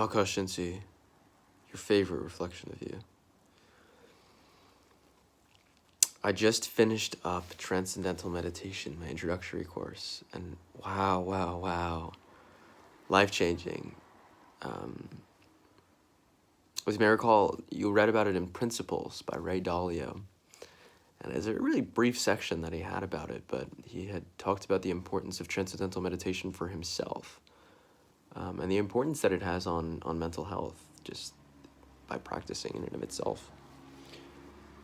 Akashinsi, your favorite reflection of you. I just finished up Transcendental Meditation, my introductory course, and wow. Life-changing. As you may recall, you read about it in Principles by Ray Dalio. And there's a really brief section that he had about it, but he had talked about the importance of transcendental meditation for himself, and the importance that it has on mental health, just by practicing in and of itself.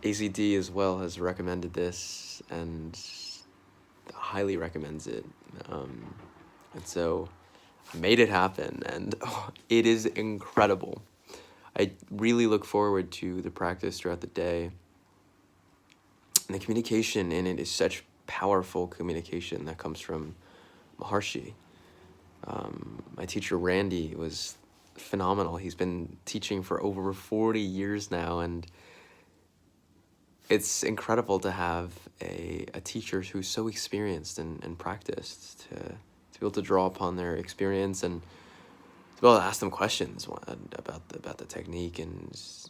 AZD as well has recommended this and highly recommends it. And so I made it happen, and it is incredible. I really look forward to the practice throughout the day. And the communication in it is such powerful communication that comes from Maharshi. My teacher, Randy, was phenomenal. He's been teaching for over 40 years now, and it's incredible to have a teacher who's so experienced and practiced to be able to draw upon their experience and to be able to ask them questions about the technique and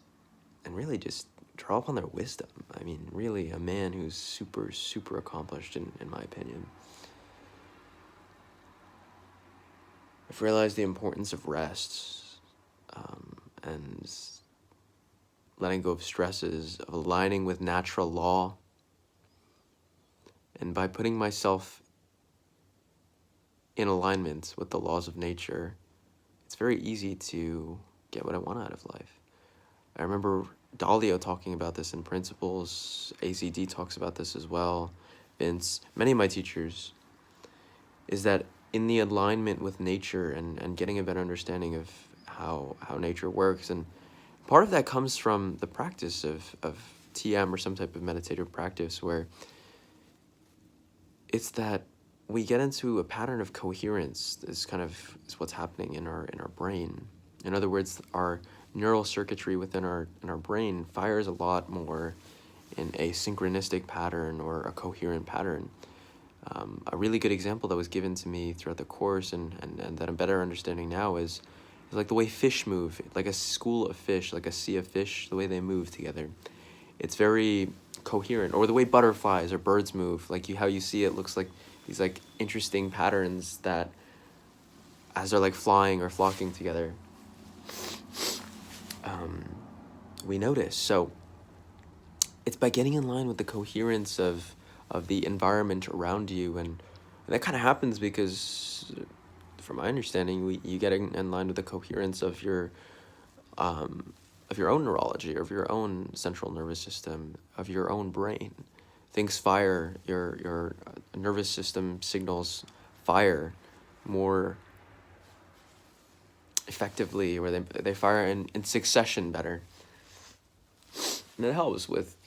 really just draw upon their wisdom. I mean, really a man who's super accomplished in my opinion. I've realized the importance of rest, and letting go of stresses, of aligning with natural law. And by putting myself in alignment with the laws of nature, it's very easy to get what I want out of life. I remember Dalio talking about this in Principles. AZD talks about this as well. Vince, many of my teachers, is that in the alignment with nature and getting a better understanding of how nature works. And part of that comes from the practice of TM or some type of meditative practice, where it's that we get into a pattern of coherence. Is what's happening in our brain. In other words, our neural circuitry within our brain fires a lot more in a synchronistic pattern or a coherent pattern. A really good example that was given to me throughout the course and that I'm better understanding now is like the way fish move, like a school of fish, like a sea of fish, the way they move together. It's very coherent. Or the way butterflies or birds move, like how you see it looks like these like interesting patterns that as they're like flying or flocking together, we notice. So it's by getting in line with the coherence of the environment around you, and that kind of happens because, from my understanding, you get in line with the coherence of your own neurology, of your own central nervous system, of your own brain. Things fire, your nervous system signals fire more effectively, or they fire in succession better. And it helps with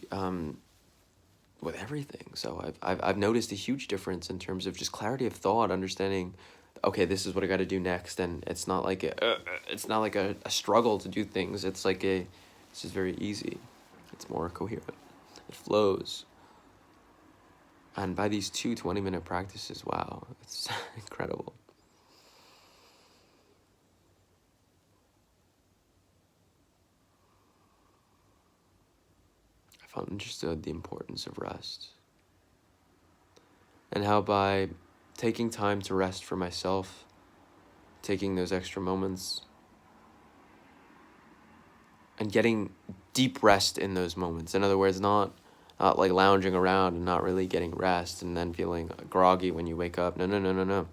everything. So I've noticed a huge difference in terms of just clarity of thought, understanding, okay, this is what I got to do next, and it's not like a struggle to do things. It's like this is very easy. It's more coherent. It flows. And by these 2 20-minute practices, wow, it's incredible. I've understood the importance of rest, and how by taking time to rest for myself, taking those extra moments, and getting deep rest in those moments. In other words, not like lounging around and not really getting rest and then feeling groggy when you wake up. No.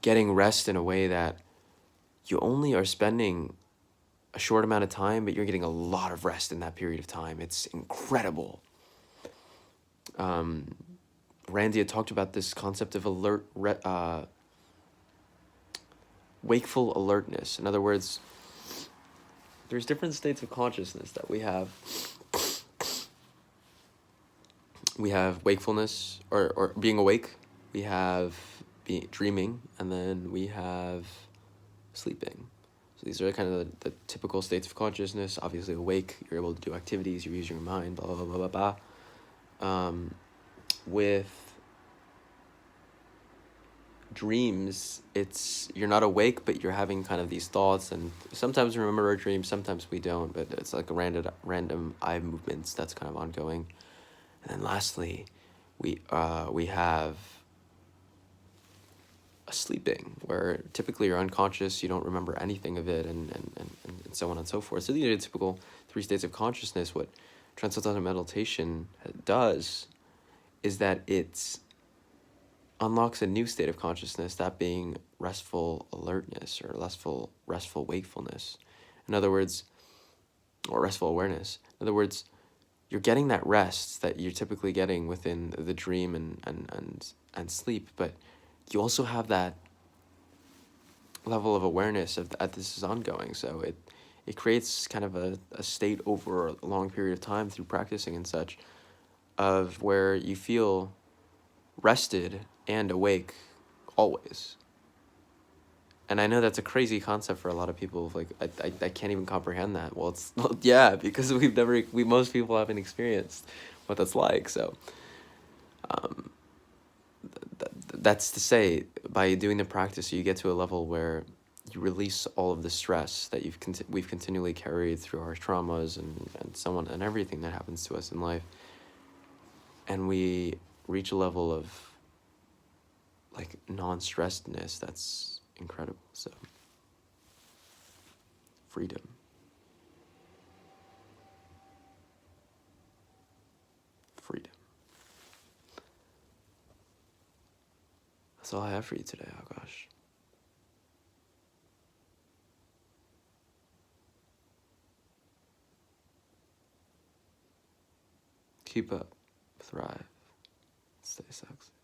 Getting rest in a way that you only are spending a short amount of time, but you're getting a lot of rest in that period of time. It's incredible. Randy had talked about this concept of wakeful alertness. In other words, there's different states of consciousness that we have. We have wakefulness, or being awake. We have dreaming, and then we have sleeping. So these are kind of the typical states of consciousness. Obviously, awake, you're able to do activities, you're using your mind, blah, blah, blah, blah, blah. With dreams, you're not awake, but you're having kind of these thoughts, and sometimes we remember our dreams, sometimes we don't, but it's like a random eye movements that's kind of ongoing. And then lastly, we have a sleeping, where typically you're unconscious, you don't remember anything of it, and so on and so forth. So these are the typical three states of consciousness. What Transcendental meditation does is that it unlocks a new state of consciousness, that being restful alertness, or restful wakefulness. In other words, or restful awareness. In other words, you're getting that rest that you're typically getting within the dream and sleep, but you also have that level of awareness of that this is ongoing. So it creates kind of a state over a long period of time through practicing and such, of where you feel rested and awake always. And I know that's a crazy concept for a lot of people. Like, I can't even comprehend that. Well, yeah, because most people haven't experienced what that's like. So that's to say, by doing the practice, you get to a level where you release all of the stress that we've continually carried through our traumas and so on, and everything that happens to us in life. And we reach a level of like non-stressedness that's incredible. So freedom. Freedom. That's all I have for you today, oh gosh. Keep up, thrive, stay sexy.